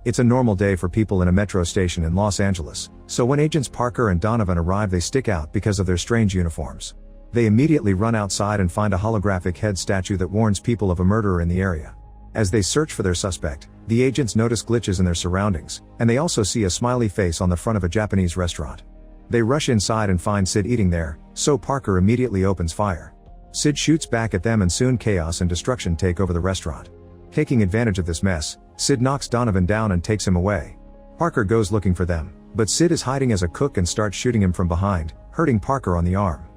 It's a normal day for people in a metro station in Los Angeles, so when agents Parker and Donovan arrive they stick out because of their strange uniforms. They immediately run outside and find a holographic head statue that warns people of a murderer in the area. As they search for their suspect, the agents notice glitches in their surroundings, and they also see a smiley face on the front of a Japanese restaurant. They rush inside and find Sid eating there, so Parker immediately opens fire. Sid shoots back at them and soon chaos and destruction take over the restaurant. Taking advantage of this mess, Sid knocks Donovan down and takes him away. Parker goes looking for them, but Sid is hiding as a cook and starts shooting him from behind, hurting Parker on the arm.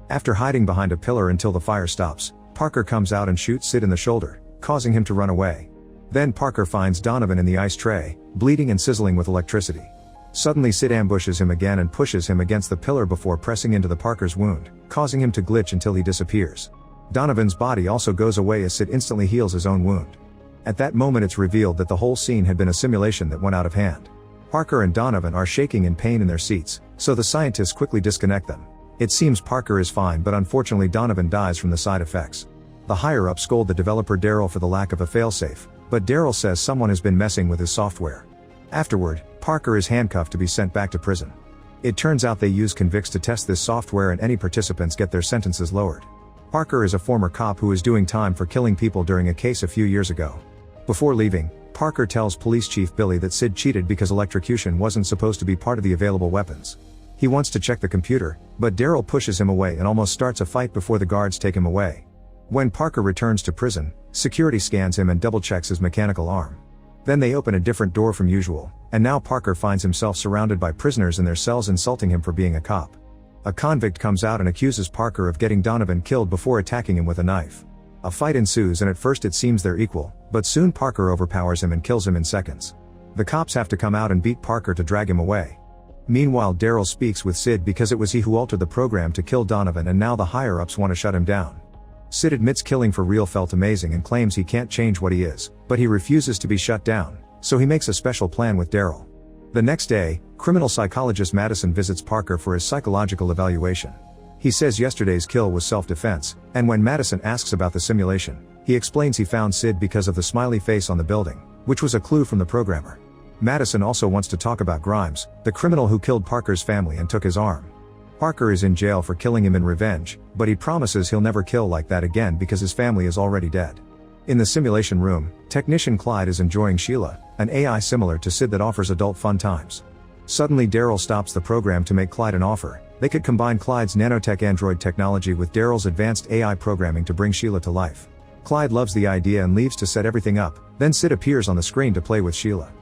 After hiding behind a pillar until the fire stops, Parker comes out and shoots Sid in the shoulder, causing him to run away. Then Parker finds Donovan in the ice tray, bleeding and sizzling with electricity. Suddenly Sid ambushes him again and pushes him against the pillar before pressing into the Parker's wound, causing him to glitch until he disappears. Donovan's body also goes away as Sid instantly heals his own wound. At that moment it's revealed that the whole scene had been a simulation that went out of hand. Parker and Donovan are shaking in pain in their seats, so the scientists quickly disconnect them. It seems Parker is fine, but unfortunately Donovan dies from the side effects. The higher-ups scold the developer Daryl for the lack of a failsafe, but Daryl says someone has been messing with his software. Afterward, Parker is handcuffed to be sent back to prison. It turns out they use convicts to test this software and any participants get their sentences lowered. Parker is a former cop who is doing time for killing people during a case a few years ago. Before leaving, Parker tells Police Chief Billy that Sid cheated because electrocution wasn't supposed to be part of the available weapons. He wants to check the computer, but Daryl pushes him away and almost starts a fight before the guards take him away. When Parker returns to prison, security scans him and double-checks his mechanical arm. Then they open a different door from usual, and now Parker finds himself surrounded by prisoners in their cells insulting him for being a cop. A convict comes out and accuses Parker of getting Donovan killed before attacking him with a knife. A fight ensues and at first it seems they're equal, but soon Parker overpowers him and kills him in seconds. The cops have to come out and beat Parker to drag him away. Meanwhile Daryl speaks with Sid because it was he who altered the program to kill Donovan and now the higher-ups want to shut him down. Sid admits killing for real felt amazing and claims he can't change what he is, but he refuses to be shut down, so he makes a special plan with Daryl. The next day, criminal psychologist Madison visits Parker for his psychological evaluation. He says yesterday's kill was self-defense, and when Madison asks about the simulation, he explains he found Sid because of the smiley face on the building, which was a clue from the programmer. Madison also wants to talk about Grimes, the criminal who killed Parker's family and took his arm. Parker is in jail for killing him in revenge, but he promises he'll never kill like that again because his family is already dead. In the simulation room, technician Clyde is enjoying Sheila, an AI similar to Sid that offers adult fun times. Suddenly Daryl stops the program to make Clyde an offer. They could combine Clyde's nanotech android technology with Daryl's advanced AI programming to bring Sheila to life. Clyde loves the idea and leaves to set everything up, then Sid appears on the screen to play with Sheila.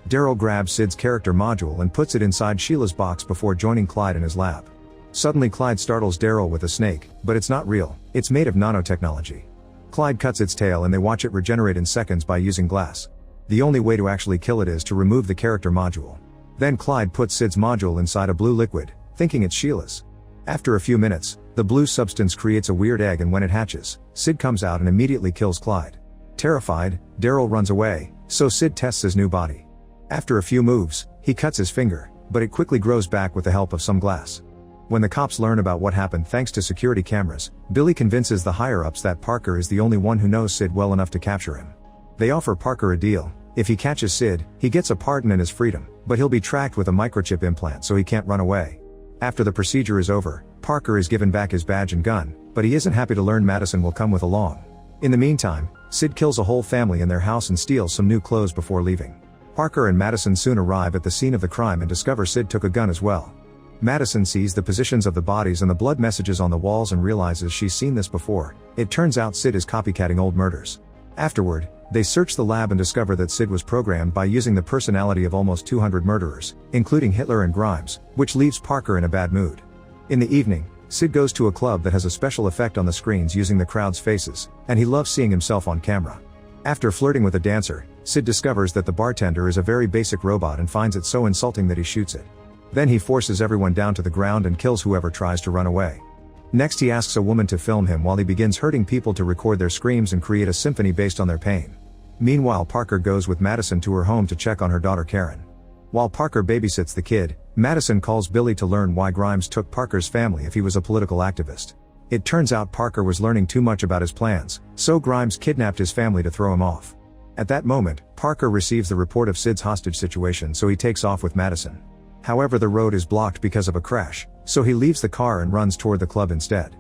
Daryl grabs Sid's character module and puts it inside Sheila's box before joining Clyde in his lab. Suddenly Clyde startles Daryl with a snake, but it's not real, it's made of nanotechnology. Clyde cuts its tail and they watch it regenerate in seconds by using glass. The only way to actually kill it is to remove the character module. Then Clyde puts Sid's module inside a blue liquid, thinking it's Sheila's. After a few minutes, the blue substance creates a weird egg and when it hatches, Sid comes out and immediately kills Clyde. Terrified, Daryl runs away, so Sid tests his new body. After a few moves, he cuts his finger, but it quickly grows back with the help of some glass. When the cops learn about what happened thanks to security cameras, Billy convinces the higher-ups that Parker is the only one who knows Sid well enough to capture him. They offer Parker a deal. If he catches Sid, he gets a pardon and his freedom, but he'll be tracked with a microchip implant so he can't run away. After the procedure is over, Parker is given back his badge and gun, but he isn't happy to learn Madison will come with along. In the meantime, Sid kills a whole family in their house and steals some new clothes before leaving. Parker and Madison soon arrive at the scene of the crime and discover Sid took a gun as well. Madison sees the positions of the bodies and the blood messages on the walls and realizes she's seen this before. It turns out Sid is copycatting old murders. Afterward, they search the lab and discover that Sid was programmed by using the personality of almost 200 murderers, including Hitler and Grimes, which leaves Parker in a bad mood. In the evening, Sid goes to a club that has a special effect on the screens using the crowd's faces, and he loves seeing himself on camera. After flirting with a dancer, Sid discovers that the bartender is a very basic robot and finds it so insulting that he shoots it. Then he forces everyone down to the ground and kills whoever tries to run away. Next he asks a woman to film him while he begins hurting people to record their screams and create a symphony based on their pain. Meanwhile Parker goes with Madison to her home to check on her daughter Karen. While Parker babysits the kid, Madison calls Billy to learn why Grimes took Parker's family if he was a political activist. It turns out Parker was learning too much about his plans, so Grimes kidnapped his family to throw him off. At that moment, Parker receives the report of Sid's hostage situation, so he takes off with Madison. However, the road is blocked because of a crash, so he leaves the car and runs toward the club instead.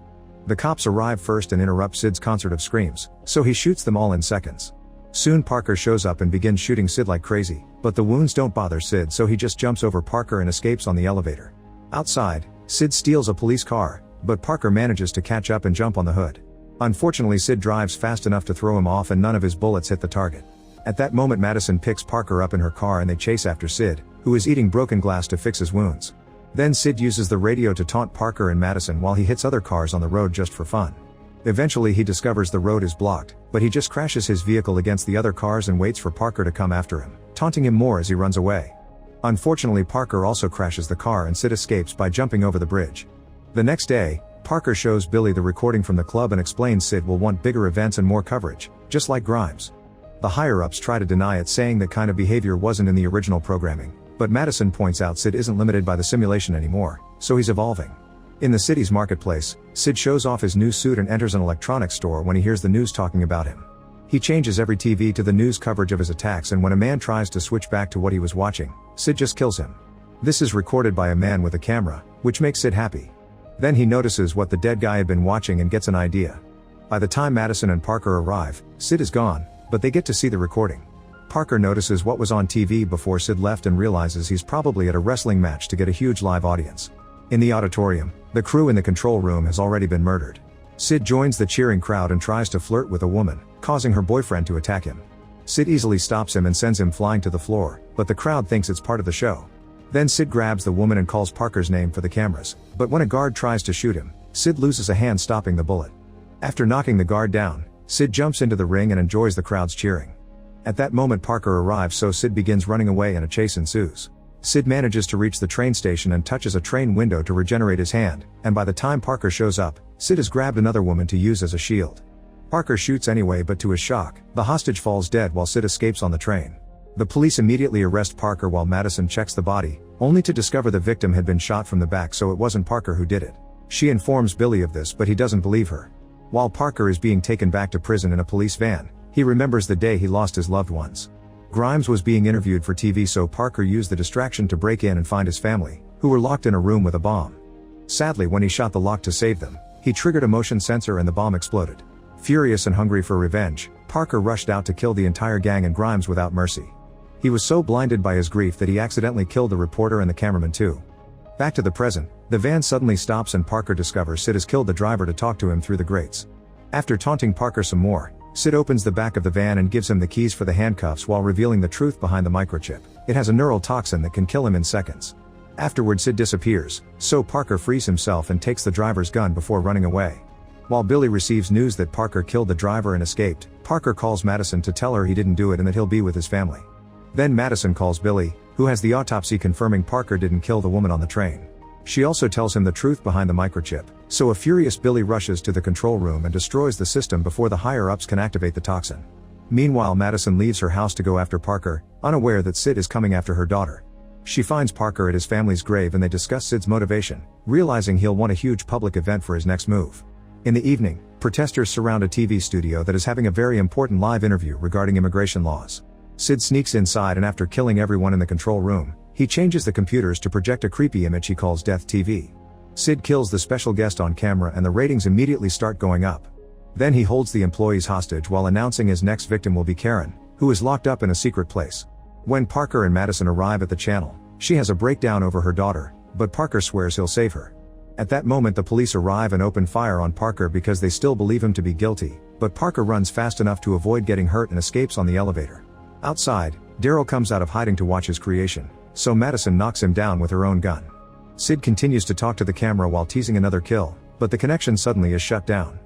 The cops arrive first and interrupt Sid's concert of screams, so he shoots them all in seconds. Soon Parker shows up and begins shooting Sid like crazy, but the wounds don't bother Sid, so he just jumps over Parker and escapes on the elevator. Outside, Sid steals a police car, but Parker manages to catch up and jump on the hood. Unfortunately, Sid drives fast enough to throw him off and none of his bullets hit the target. At that moment, Madison picks Parker up in her car and they chase after Sid, who is eating broken glass to fix his wounds. Then Sid uses the radio to taunt Parker and Madison while he hits other cars on the road just for fun. Eventually he discovers the road is blocked, but he just crashes his vehicle against the other cars and waits for Parker to come after him, taunting him more as he runs away. Unfortunately, Parker also crashes the car and Sid escapes by jumping over the bridge. The next day, Parker shows Billy the recording from the club and explains Sid will want bigger events and more coverage, just like Grimes. The higher-ups try to deny it, saying that kind of behavior wasn't in the original programming, but Madison points out Sid isn't limited by the simulation anymore, so he's evolving. In the city's marketplace, Sid shows off his new suit and enters an electronics store when he hears the news talking about him. He changes every TV to the news coverage of his attacks, and when a man tries to switch back to what he was watching, Sid just kills him. This is recorded by a man with a camera, which makes Sid happy. Then he notices what the dead guy had been watching and gets an idea. By the time Madison and Parker arrive, Sid is gone, but they get to see the recording. Parker notices what was on TV before Sid left and realizes he's probably at a wrestling match to get a huge live audience. In the auditorium, the crew in the control room has already been murdered. Sid joins the cheering crowd and tries to flirt with a woman, causing her boyfriend to attack him. Sid easily stops him and sends him flying to the floor, but the crowd thinks it's part of the show. Then Sid grabs the woman and calls Parker's name for the cameras, but when a guard tries to shoot him, Sid loses a hand stopping the bullet. After knocking the guard down, Sid jumps into the ring and enjoys the crowd's cheering. At that moment, Parker arrives, so Sid begins running away and a chase ensues. Sid manages to reach the train station and touches a train window to regenerate his hand, and by the time Parker shows up, Sid has grabbed another woman to use as a shield. Parker shoots anyway, but to his shock, the hostage falls dead while Sid escapes on the train. The police immediately arrest Parker while Madison checks the body, only to discover the victim had been shot from the back, so it wasn't Parker who did it. She informs Billy of this, but he doesn't believe her. While Parker is being taken back to prison in a police van, he remembers the day he lost his loved ones. Grimes was being interviewed for TV, so Parker used the distraction to break in and find his family, who were locked in a room with a bomb. Sadly, when he shot the lock to save them, he triggered a motion sensor and the bomb exploded. Furious and hungry for revenge, Parker rushed out to kill the entire gang and Grimes without mercy. He was so blinded by his grief that he accidentally killed the reporter and the cameraman too. Back to the present, the van suddenly stops and Parker discovers Sid has killed the driver to talk to him through the grates. After taunting Parker some more, Sid opens the back of the van and gives him the keys for the handcuffs while revealing the truth behind the microchip. It has a neural toxin that can kill him in seconds. Afterward, Sid disappears, so Parker frees himself and takes the driver's gun before running away. While Billy receives news that Parker killed the driver and escaped, Parker calls Madison to tell her he didn't do it and that he'll be with his family. Then Madison calls Billy, who has the autopsy confirming Parker didn't kill the woman on the train. She also tells him the truth behind the microchip, so a furious Billy rushes to the control room and destroys the system before the higher-ups can activate the toxin. Meanwhile, Madison leaves her house to go after Parker, unaware that Sid is coming after her daughter. She finds Parker at his family's grave and they discuss Sid's motivation, realizing he'll want a huge public event for his next move. In the evening, protesters surround a TV studio that is having a very important live interview regarding immigration laws. Sid sneaks inside and after killing everyone in the control room, he changes the computers to project a creepy image he calls Death TV. Sid kills the special guest on camera and the ratings immediately start going up. Then he holds the employees hostage while announcing his next victim will be Karen, who is locked up in a secret place. When Parker and Madison arrive at the channel, she has a breakdown over her daughter, but Parker swears he'll save her. At that moment, the police arrive and open fire on Parker because they still believe him to be guilty, but Parker runs fast enough to avoid getting hurt and escapes on the elevator. Outside, Daryl comes out of hiding to watch his creation, so Madison knocks him down with her own gun. Sid continues to talk to the camera while teasing another kill, but the connection suddenly is shut down.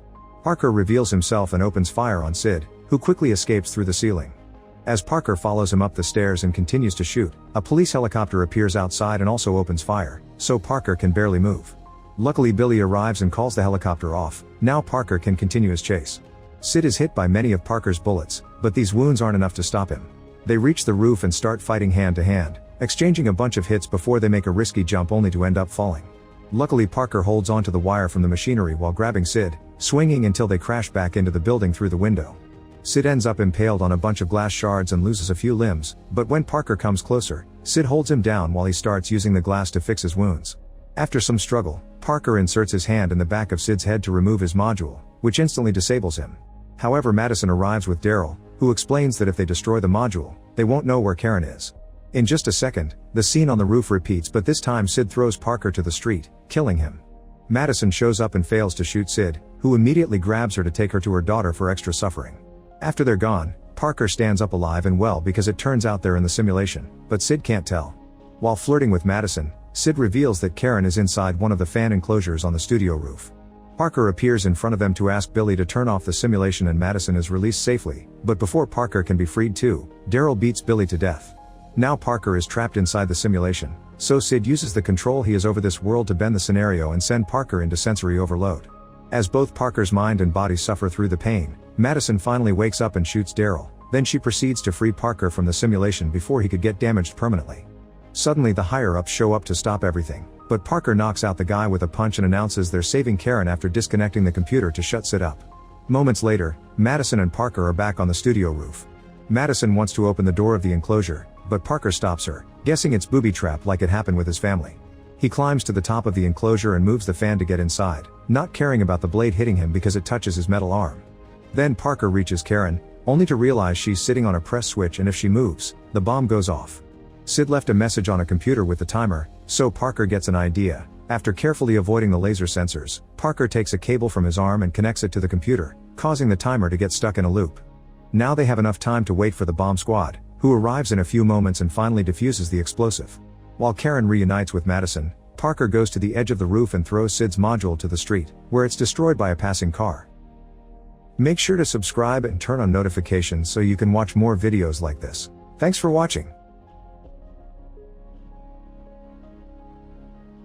Parker reveals himself and opens fire on Sid, who quickly escapes through the ceiling. As Parker follows him up the stairs and continues to shoot, a police helicopter appears outside and also opens fire, so Parker can barely move. Luckily, Billy arrives and calls the helicopter off. Now Parker can continue his chase. Sid is hit by many of Parker's bullets, but these wounds aren't enough to stop him. They reach the roof and start fighting hand to hand, exchanging a bunch of hits before they make a risky jump only to end up falling. Luckily, Parker holds onto the wire from the machinery while grabbing Sid, swinging until they crash back into the building through the window. Sid ends up impaled on a bunch of glass shards and loses a few limbs, but when Parker comes closer, Sid holds him down while he starts using the glass to fix his wounds. After some struggle, Parker inserts his hand in the back of Sid's head to remove his module, which instantly disables him. However, Madison arrives with Daryl, who explains that if they destroy the module, they won't know where Karen is. In just a second, the scene on the roof repeats, but this time Sid throws Parker to the street, killing him. Madison shows up and fails to shoot Sid, who immediately grabs her to take her to her daughter for extra suffering. After they're gone, Parker stands up alive and well because it turns out they're in the simulation, but Sid can't tell. While flirting with Madison, Sid reveals that Karen is inside one of the fan enclosures on the studio roof. Parker appears in front of them to ask Billy to turn off the simulation and Madison is released safely, but before Parker can be freed too, Daryl beats Billy to death. Now Parker is trapped inside the simulation, so Sid uses the control he has over this world to bend the scenario and send Parker into sensory overload. As both Parker's mind and body suffer through the pain, Madison finally wakes up and shoots Daryl, then she proceeds to free Parker from the simulation before he could get damaged permanently. Suddenly the higher-ups show up to stop everything, but Parker knocks out the guy with a punch and announces they're saving Karen after disconnecting the computer to shut Sid up. Moments later, Madison and Parker are back on the studio roof. Madison wants to open the door of the enclosure, but Parker stops her, guessing it's booby trap like it happened with his family. He climbs to the top of the enclosure and moves the fan to get inside, not caring about the blade hitting him because it touches his metal arm. Then Parker reaches Karen, only to realize she's sitting on a press switch and if she moves, the bomb goes off. Sid left a message on a computer with the timer, so Parker gets an idea. After carefully avoiding the laser sensors, Parker takes a cable from his arm and connects it to the computer, causing the timer to get stuck in a loop. Now they have enough time to wait for the bomb squad, who arrives in a few moments and finally defuses the explosive. While Karen reunites with Madison, Parker goes to the edge of the roof and throws Sid's module to the street, where it's destroyed by a passing car. Make sure to subscribe and turn on notifications so you can watch more videos like this. Thanks for watching.